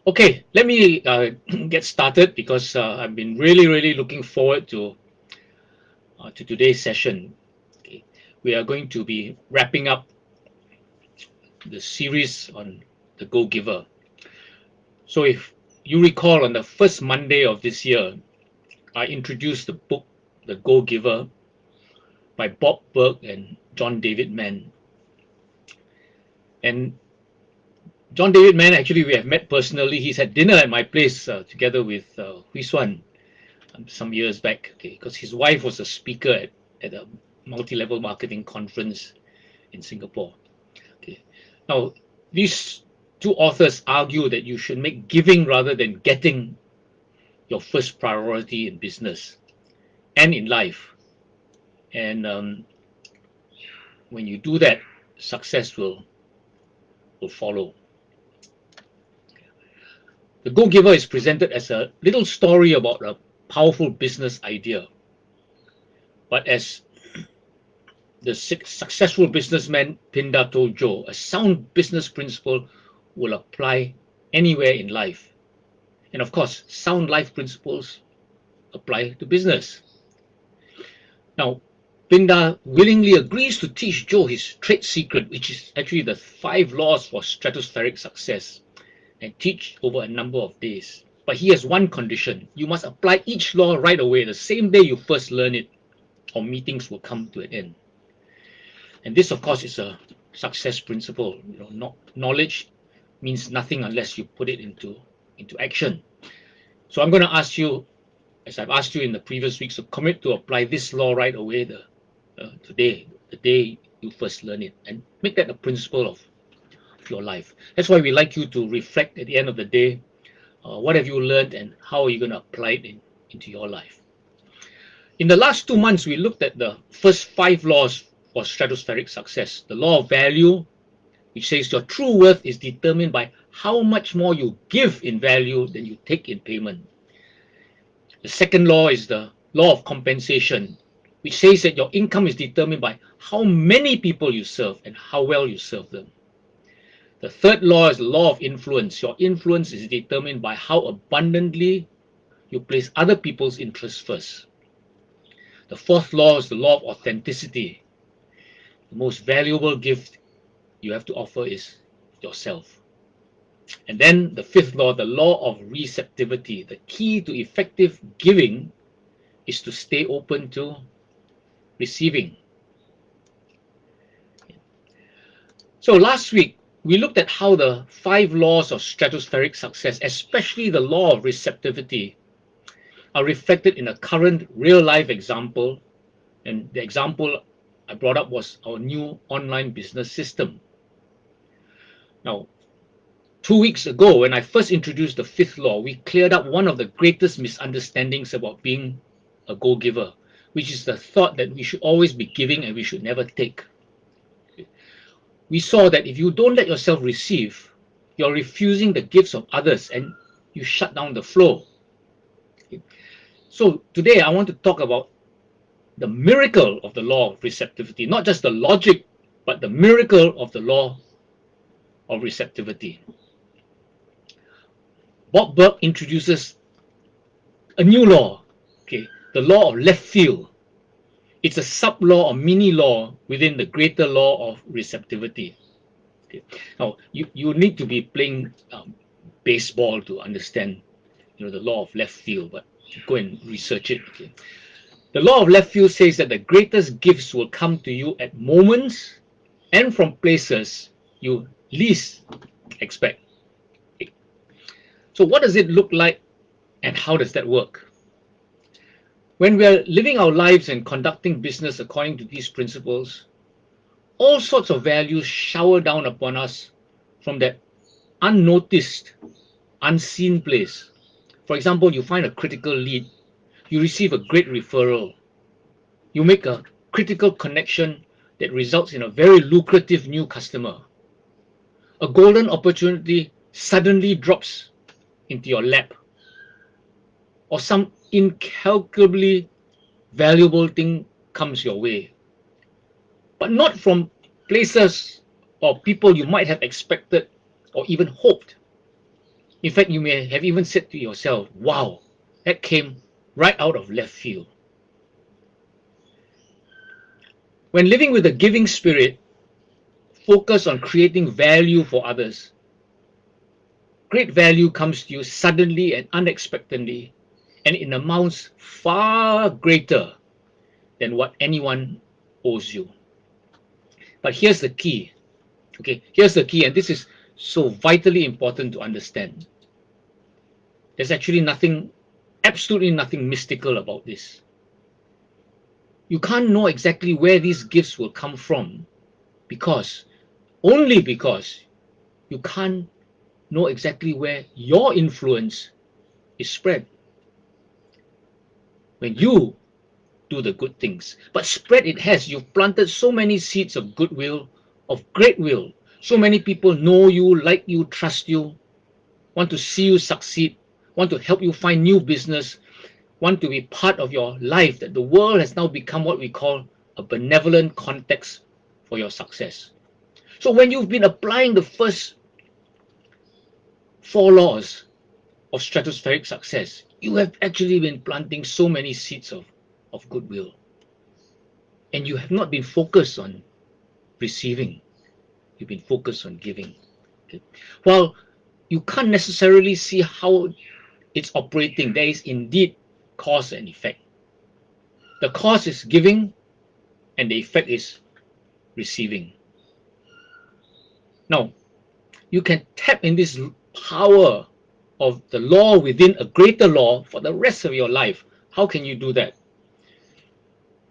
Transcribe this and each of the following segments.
Okay, let me get started because I've been really looking forward to today's session. Okay. We are going to be wrapping up the series on the Go Giver. So if you recall, on the first Monday of this year, I introduced the book The Go Giver by Bob Burg and John David Mann. And John David Mann, actually, we have met personally. He's had dinner at my place together with Hui Suan some years back, okay, because his wife was a speaker at a multi-level marketing conference in Singapore. Okay. Now, these two authors argue that you should make giving rather than getting your first priority in business and in life. And when you do that, success will follow. The Go Giver is presented as a little story about a powerful business idea. But as the successful businessman Pindar told Joe, a sound business principle will apply anywhere in life. And of course, sound life principles apply to business. Now, Pindar willingly agrees to teach Joe his trade secret, which is actually the 5 laws for stratospheric success, and teach over a number of days. But he has one condition: you must apply each law right away, the same day you first learn it, or meetings will come to an end. And this, of course, is a success principle. Knowledge means nothing unless you put it into action. So I'm going to ask you, as I've asked you in the previous weeks, to commit to apply this law right away today, the day you first learn it, and make that a principle of your life. That's why we like you to reflect at the end of the day, what have you learned and how are you going to apply it into your life. In the last 2 months, we looked at the first 5 laws for stratospheric success. The law of value, which says your true worth is determined by how much more you give in value than you take in payment. The second law is the law of compensation, which says that your income is determined by how many people you serve and how well you serve them. The third law is the law of influence. Your influence is determined by how abundantly you place other people's interests first. The fourth law is the law of authenticity. The most valuable gift you have to offer is yourself. And then the fifth law, the law of receptivity. The key to effective giving is to stay open to receiving. So last week, we looked at how the 5 laws of stratospheric success, especially the law of receptivity, are reflected in a current real-life example. And the example I brought up was our new online business system. Now, 2 weeks ago, when I first introduced the 5th law, we cleared up one of the greatest misunderstandings about being a go-giver, which is the thought that we should always be giving and we should never take. We saw that if you don't let yourself receive, you're refusing the gifts of others and you shut down the flow. So today I want to talk about the miracle of the law of receptivity, not just the logic, but the miracle of the law of receptivity. Bob Burg introduces a new law, okay, the law of left field. It's a sub-law or mini-law within the greater law of receptivity. Okay. Now, you need to be playing baseball to understand, the law of left field, but go and research it. Okay. The law of left field says that the greatest gifts will come to you at moments and from places you least expect. Okay. So what does it look like and how does that work? When we are living our lives and conducting business according to these principles, all sorts of values shower down upon us from that unnoticed, unseen place. For example, you find a critical lead, you receive a great referral, you make a critical connection that results in a very lucrative new customer. A golden opportunity suddenly drops into your lap, or some incalculably valuable thing comes your way, but not from places or people you might have expected or even hoped. In fact, you may have even said to yourself, wow, that came right out of left field. When living with a giving spirit, focus on creating value for others. Great value comes to you suddenly and unexpectedly, and in amounts far greater than what anyone owes you. But here's the key. Okay, here's the key, and this is so vitally important to understand. There's actually nothing, absolutely nothing mystical about this. You can't know exactly where these gifts will come from only because you can't know exactly where your influence is spread. When you do the good things, but spread it has, you've planted so many seeds of goodwill, of great will. So many people know you, like you, trust you, want to see you succeed, want to help you find new business, want to be part of your life, that the world has now become what we call a benevolent context for your success. So when you've been applying the first 4 laws of stratospheric success, you have actually been planting so many seeds of goodwill. And you have not been focused on receiving, you've been focused on giving. Okay. While you can't necessarily see how it's operating, there is indeed cause and effect. The cause is giving, and the effect is receiving. Now, you can tap in this power of the law within a greater law for the rest of your life. How can you do that?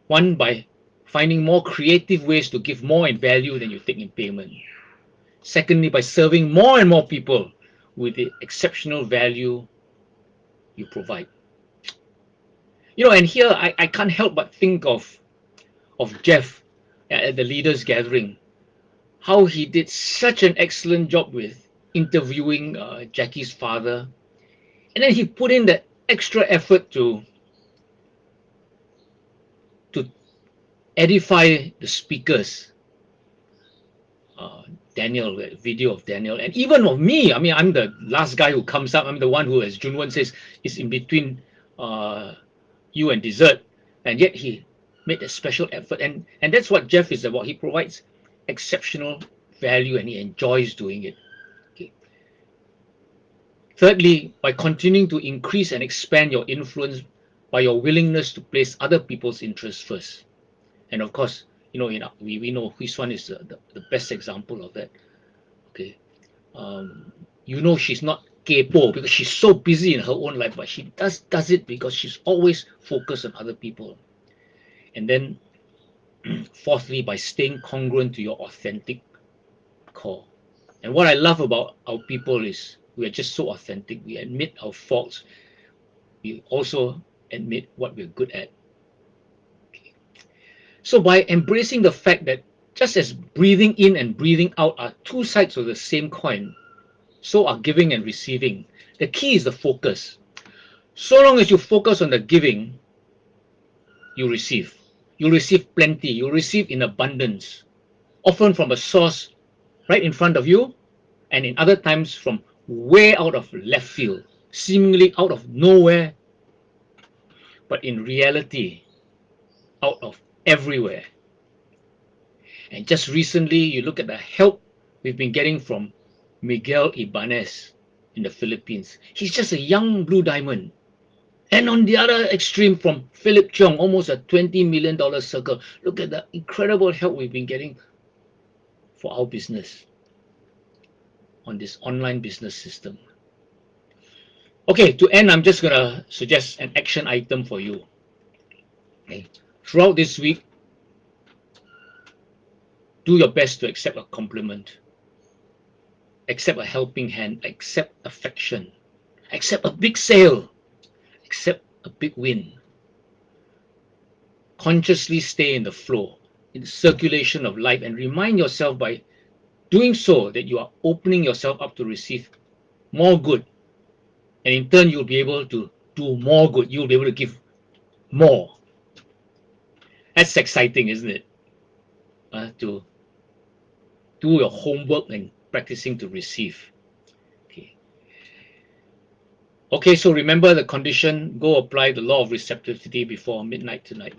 One, by finding more creative ways to give more in value than you take in payment. Secondly, by serving more and more people with the exceptional value you provide. And here I can't help but think of Jeff at the leaders gathering, how he did such an excellent job with interviewing Jackie's father, and then he put in that extra effort to edify the speakers. Daniel, video of Daniel, and even of me. I mean, I'm the last guy who comes up. I'm the one who, as Junwon says, is in between you and dessert, and yet he made a special effort, and that's what Jeff is about. He provides exceptional value, and he enjoys doing it. Okay. Thirdly, by continuing to increase and expand your influence by your willingness to place other people's interests first. And of course, we know which one is the best example of that. Okay, she's not kepo because she's so busy in her own life, but she does it because she's always focused on other people. And then, fourthly, by staying congruent to your authentic core. And what I love about our people is we are just so authentic. We admit our faults. We also admit what we're good at. So by embracing the fact that just as breathing in and breathing out are two sides of the same coin, so are giving and receiving. The key is the focus. So long as you focus on the giving, you receive. You'll receive plenty. You'll receive in abundance, often from a source right in front of you, and in other times from way out of left field, seemingly out of nowhere, but in reality, out of everywhere. And just recently, you look at the help we've been getting from Miguel Ibanez in the Philippines. He's just a young blue diamond. And on the other extreme, from Philip Cheong, almost a $20 million circle. Look at the incredible help we've been getting for our business on this online business system. Okay, to end, I'm just going to suggest an action item for you. Okay. Throughout this week, do your best to accept a compliment, accept a helping hand, accept affection, accept a big sale, accept a big win. Consciously stay in the flow, in the circulation of life, and remind yourself by doing so that you are opening yourself up to receive more good. And in turn, you'll be able to do more good. You'll be able to give more. That's exciting, isn't it? To do your homework and practicing to receive. Okay. Okay, so remember the condition. Go apply the law of receptivity before midnight tonight.